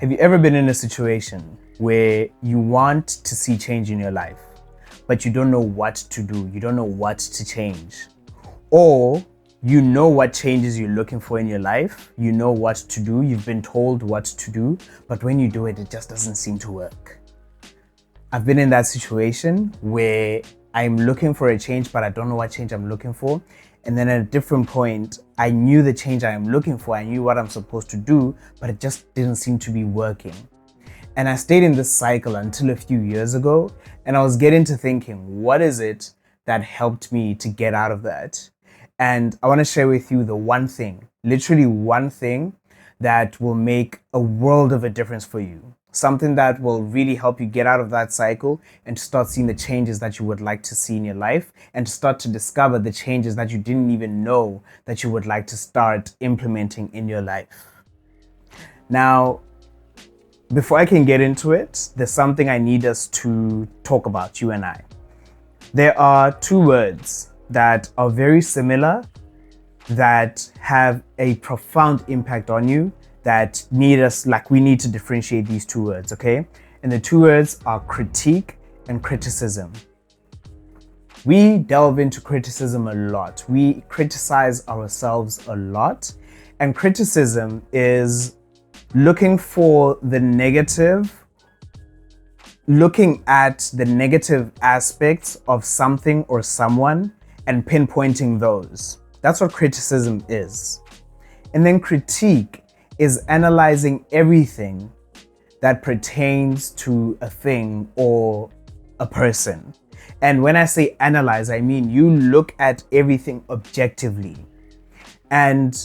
Have you ever been in a situation where you want to see change in your life, but you don't know what to do? You don't know what to change. Or you know what changes you're looking for in your life. You know what to do. You've been told what to do, but when you do it, it just doesn't seem to work. I've been in that situation where I'm looking for a change, but I don't know what change I'm looking for. And then at a different point, I knew the change I am looking for. I knew what I'm supposed to do, but it just didn't seem to be working. And I stayed in this cycle until a few years ago. And I was getting to thinking, what is it that helped me to get out of that? And I want to share with you the one thing, literally one thing that will make a world of a difference for you. Something that will really help you get out of that cycle and to start seeing the changes that you would like to see in your life, and to start to discover the changes that you didn't even know that you would like to start implementing in your life. Now, before I can get into it, there's something I need us to talk about, you and I. There are two words that are very similar, that have a profound impact on you, that we need to differentiate these two words, okay? And the two words are critique and criticism. We delve into criticism a lot. We criticize ourselves a lot. And criticism is looking for the negative, looking at the negative aspects of something or someone and pinpointing those. That's what criticism is. And then critique is analyzing everything that pertains to a thing or a person. And when I say analyze, I mean you look at everything objectively. And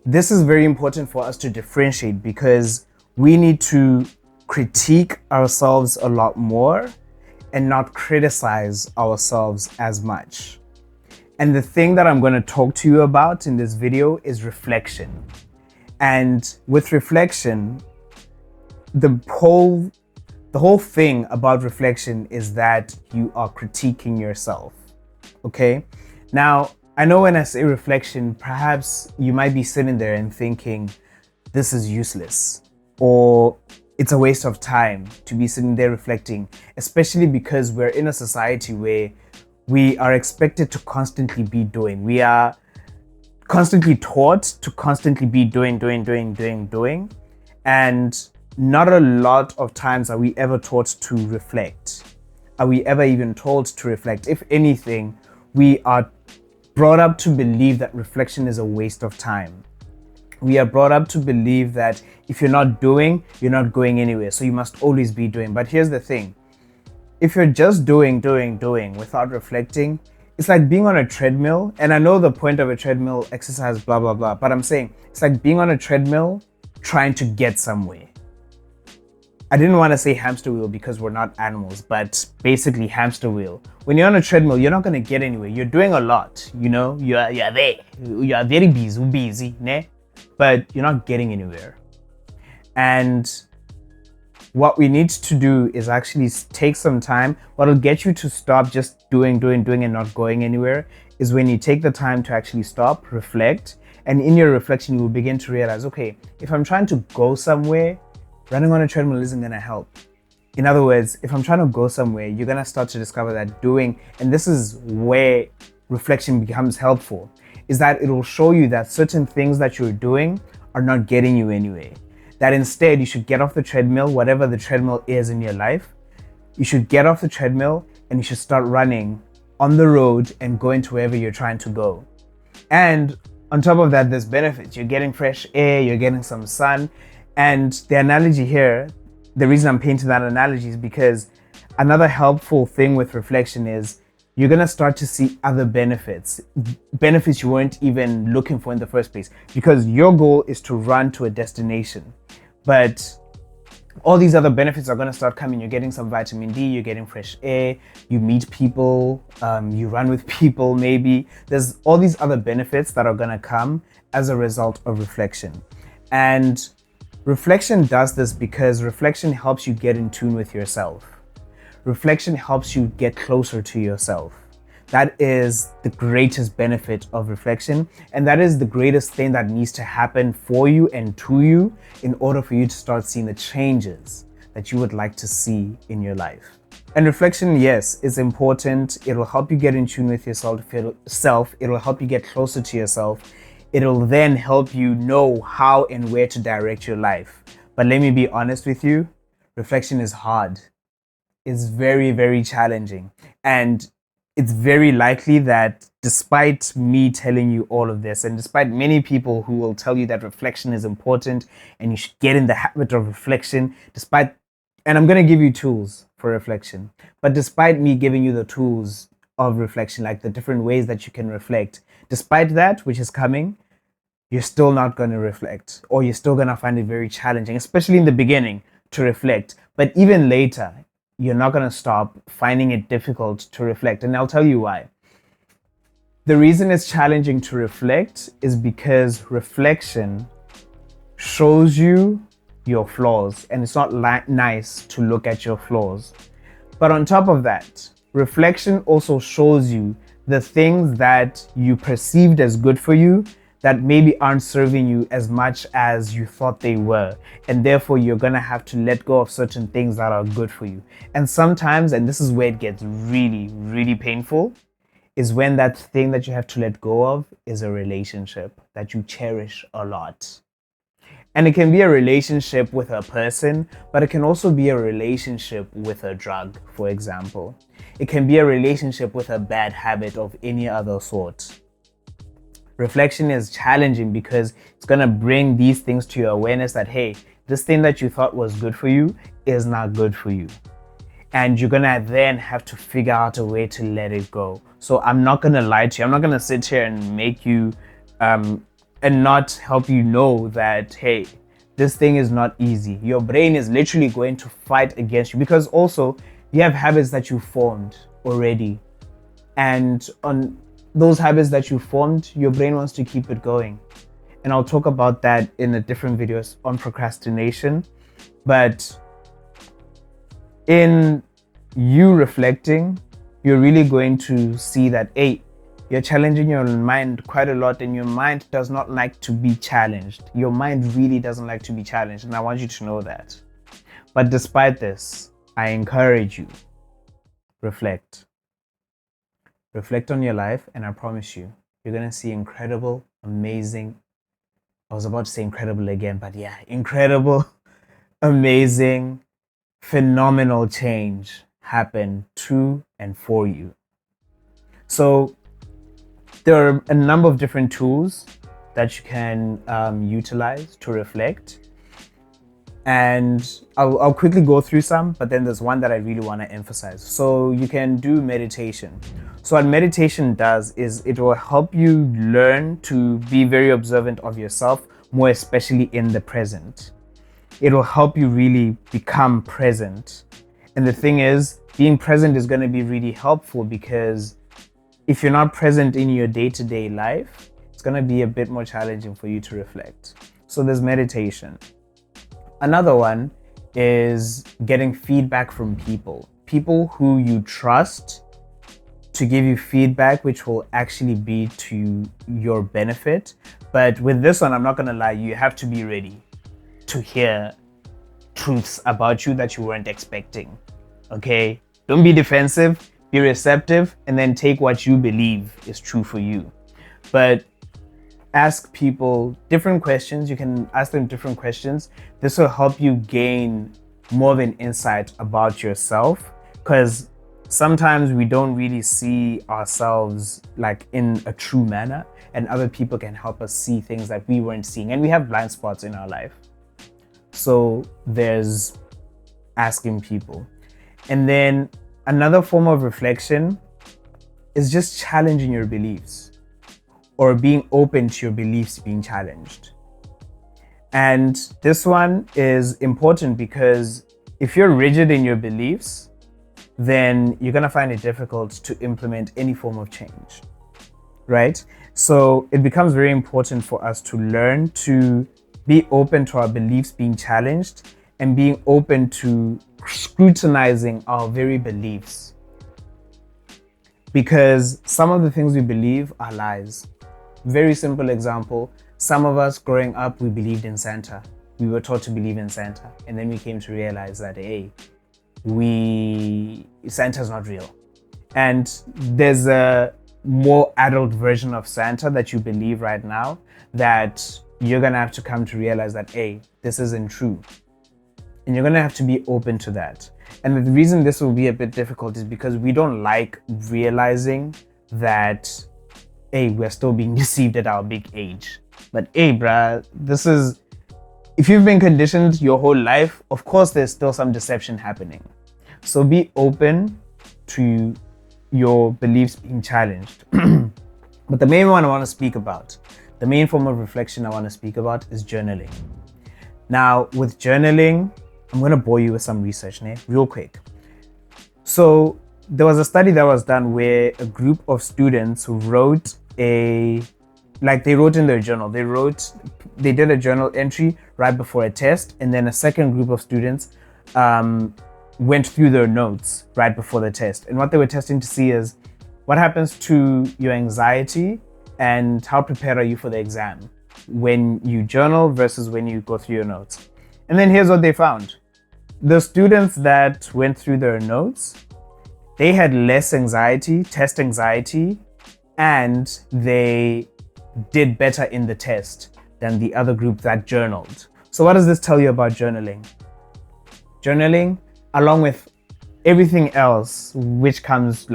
this is very important for us to differentiate, because we need to critique ourselves a lot more and not criticize ourselves as much. And the thing that I'm going to talk to you about in this video is reflection. And with reflection, the whole thing about reflection is that you are critiquing yourself, okay? Now, I know when I say reflection, perhaps you might be sitting there and thinking, this is useless, or it's a waste of time to be sitting there reflecting, especially because we're in a society where we are expected to constantly be doing. We are constantly taught to constantly be doing. And not a lot of times are we ever taught to reflect. Are we ever even told to reflect? If anything, we are brought up to believe that reflection is a waste of time. We are brought up to believe that if you're not doing, you're not going anywhere. So you must always be doing. But here's the thing. If you're just doing without reflecting, it's like being on a treadmill. And I know the point of a treadmill exercise, blah, blah, blah. But I'm saying it's like being on a treadmill trying to get somewhere. I didn't want to say hamster wheel because we're not animals, but basically hamster wheel. When you're on a treadmill, you're not going to get anywhere. You're doing a lot, you know, you're there. You are very busy, ne? But you're not getting anywhere. And what we need to do is actually take some time. What'll get you to stop just doing and not going anywhere is when you take the time to actually stop, reflect, and in your reflection, you will begin to realize, okay, if I'm trying to go somewhere, running on a treadmill isn't gonna help. In other words, if I'm trying to go somewhere, you're gonna start to discover that doing, and this is where reflection becomes helpful, is that it'll show you that certain things that you're doing are not getting you anywhere. That instead you should get off the treadmill, whatever the treadmill is in your life. You should get off the treadmill and you should start running on the road and going to wherever you're trying to go. And on top of that, there's benefits. You're getting fresh air, you're getting some sun. And the analogy here, the reason I'm painting that analogy is because another helpful thing with reflection is you're going to start to see other benefits you weren't even looking for in the first place, because your goal is to run to a destination. But all these other benefits are going to start coming. You're getting some vitamin D, you're getting fresh air, you meet people, you run with people maybe. There's all these other benefits that are going to come as a result of reflection. And reflection does this because reflection helps you get in tune with yourself. Reflection helps you get closer to yourself. That is the greatest benefit of reflection, and that is the greatest thing that needs to happen for you and to you in order for you to start seeing the changes that you would like to see in your life. And reflection, yes, is important. It'll help you get in tune with yourself. It'll help you get closer to yourself. It'll then help you know how and where to direct your life. But let me be honest with you, reflection is hard. It's very, very challenging. And it's very likely that despite me telling you all of this, and despite many people who will tell you that reflection is important and you should get in the habit of reflection, and I'm going to give you tools for reflection, but despite me giving you the tools of reflection, like the different ways that you can reflect, despite that, which is coming, you're still not going to reflect, or you're still going to find it very challenging, especially in the beginning, to reflect. But even later, you're not going to stop finding it difficult to reflect. And I'll tell you why. The reason it's challenging to reflect is because reflection shows you your flaws, and it's not nice to look at your flaws. But on top of that, reflection also shows you the things that you perceived as good for you that maybe aren't serving you as much as you thought they were. And therefore, you're gonna have to let go of certain things that are good for you. And sometimes, and this is where it gets really, really painful, is when that thing that you have to let go of is a relationship that you cherish a lot. And it can be a relationship with a person, but it can also be a relationship with a drug, for example. It can be a relationship with a bad habit of any other sort. Reflection is challenging because it's going to bring these things to your awareness that, hey, this thing that you thought was good for you is not good for you. And you're going to then have to figure out a way to let it go. So I'm not going to lie to you. I'm not going to sit here and make you, and not help you know that, hey, this thing is not easy. Your brain is literally going to fight against you because also you have habits that you formed already. And on those habits that you formed, your brain wants to keep it going. And I'll talk about that in a different videos on procrastination. But in you reflecting, you're really going to see that, hey, you're challenging your mind quite a lot, and your mind does not like to be challenged. Your mind really doesn't like to be challenged, and I want you to know that. But despite this, I encourage you, reflect. Reflect on your life, and I promise you, you're going to see incredible, amazing, I was about to say incredible again, but yeah, incredible, amazing, phenomenal change happen to and for you. So there are a number of different tools that you can utilize to reflect. And I'll quickly go through some, but then there's one that I really want to emphasize. So you can do meditation. So what meditation does is it will help you learn to be very observant of yourself, more especially in the present. It will help you really become present. And the thing is, being present is going to be really helpful because if you're not present in your day-to-day life, it's going to be a bit more challenging for you to reflect. So there's meditation. Another one is getting feedback from people who you trust to give you feedback, which will actually be to your benefit. But with this one, I'm not going to lie, you have to be ready to hear truths about you that you weren't expecting. Okay? Don't be defensive, be receptive, and then take what you believe is true for you. But ask people different questions. You can ask them different questions. This will help you gain more of an insight about yourself, because sometimes we don't really see ourselves like in a true manner, and other people can help us see things that we weren't seeing, and we have blind spots in our life. So there's asking people. And then another form of reflection is just challenging your beliefs, or being open to your beliefs being challenged. And this one is important because if you're rigid in your beliefs, then you're going to find it difficult to implement any form of change, right? So it becomes very important for us to learn to be open to our beliefs being challenged and being open to scrutinizing our very beliefs. because some of the things we believe are lies. Very simple example. Some of us growing up, we believed in Santa. We were taught to believe in Santa. And then we came to realize that, hey, Santa's not real. And there's a more adult version of Santa that you believe right now that you're gonna have to come to realize that, hey, this isn't true. And you're gonna have to be open to that. And the reason this will be a bit difficult is because we don't like realizing that, hey, we're still being deceived at our big age. But hey, bruh, if you've been conditioned your whole life, of course there's still some deception happening. So be open to your beliefs being challenged. But the main one I want to speak about, the main form of reflection I want to speak about is journaling. Now, with journaling, I'm going to bore you with some research, real quick. So there was a study that was done where a group of students wrote they wrote in their journal. They did a journal entry right before a test, and then a second group of students went through their notes right before the test. And what they were testing to see is what happens to your anxiety and how prepared are you for the exam when you journal versus when you go through your notes. And then here's what they found. The students that went through their notes, they had less anxiety, test anxiety, and they did better in the test than the other group that journaled. So what does this tell you about journaling? Journaling, along with everything else which comes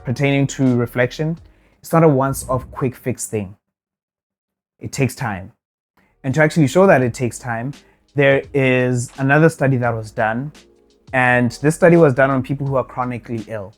pertaining to reflection, it's not a once-off quick fix thing. It takes time. And to actually show that it takes time, there is another study that was done, and this study was done on people who are chronically ill.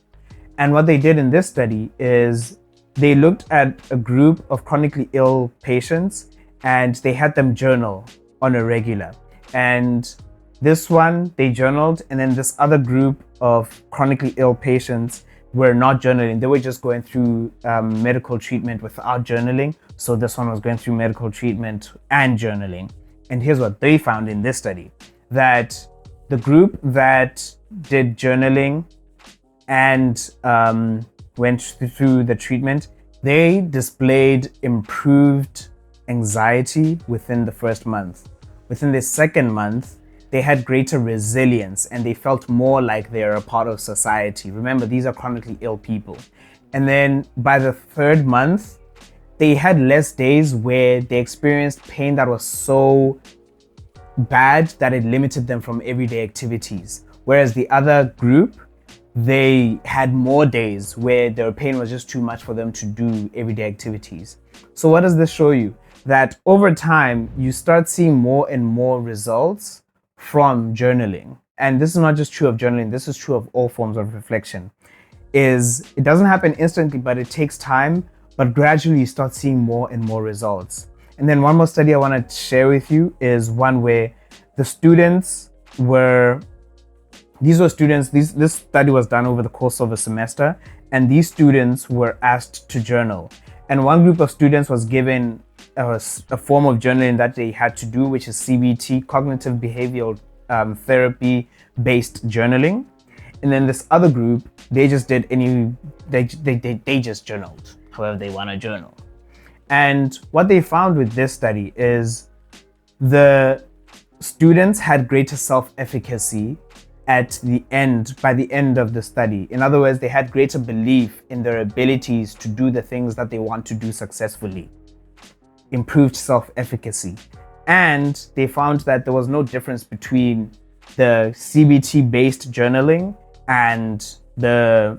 And what they did in this study is they looked at a group of chronically ill patients and they had them journal on a regular. And this one, they journaled, and then this other group of chronically ill patients were not journaling. They were just going through medical treatment without journaling. So this one was going through medical treatment and journaling. And here's what they found in this study, that the group that did journaling and went through the treatment, they displayed improved anxiety within the first month. Within the second month, they had greater resilience and they felt more like they're a part of society. Remember, these are chronically ill people. And then by the third month, they had less days where they experienced pain that was so bad that it limited them from everyday activities. Whereas the other group, they had more days where their pain was just too much for them to do everyday activities. So what does this show you? That over time, you start seeing more and more results from journaling. And this is not just true of journaling, this is true of all forms of reflection. It doesn't happen instantly, but it takes time, but gradually you start seeing more and more results. And then one more study I want to share with you is one where the students this study was done over the course of a semester, and these students were asked to journal. And one group of students was given a form of journaling that they had to do, which is CBT, cognitive behavioral therapy based journaling. And then this other group, they just did they just journaled however they want to journal. And what they found with this study is the students had greater self-efficacy by the end of the study. In other words, they had greater belief in their abilities to do the things that they want to do successfully. Improved self-efficacy. And they found that there was no difference between the CBT-based journaling and the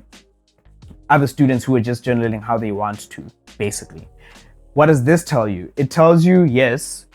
other students who were just journaling how they want to, basically. What does this tell you? It tells you, yes,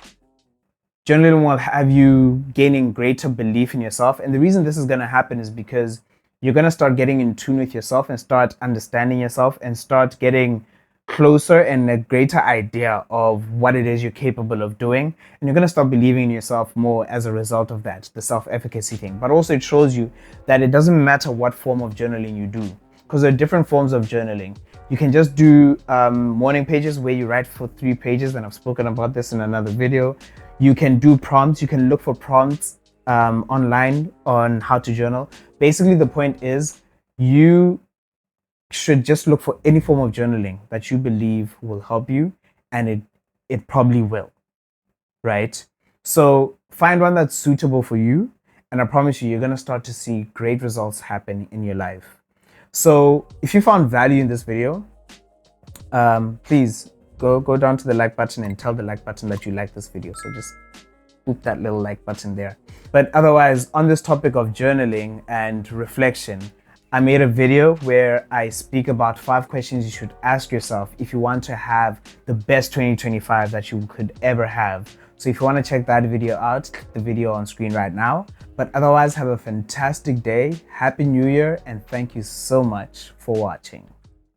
journaling will have you gaining greater belief in yourself. And the reason this is going to happen is because you're going to start getting in tune with yourself and start understanding yourself and start getting closer and a greater idea of what it is you're capable of doing. And you're going to start believing in yourself more as a result of that, the self-efficacy thing. But also it shows you that it doesn't matter what form of journaling you do, because there are different forms of journaling. You can just do morning pages where you write for 3 pages, and I've spoken about this in another video. You can do prompts. You can look for prompts online on how to journal. Basically, the point is you should just look for any form of journaling that you believe will help you, and it probably will, right? So find one that's suitable for you, and I promise you, you're going to start to see great results happen in your life. So if you found value in this video, please go down to the like button and tell the like button that you like this video. So just boop that little like button there. But otherwise, on this topic of journaling and reflection, I made a video where I speak about 5 questions you should ask yourself if you want to have the best 2025 that you could ever have. So if you want to check that video out, click the video on screen right now. But otherwise, have a fantastic day, Happy New Year, and thank you so much for watching.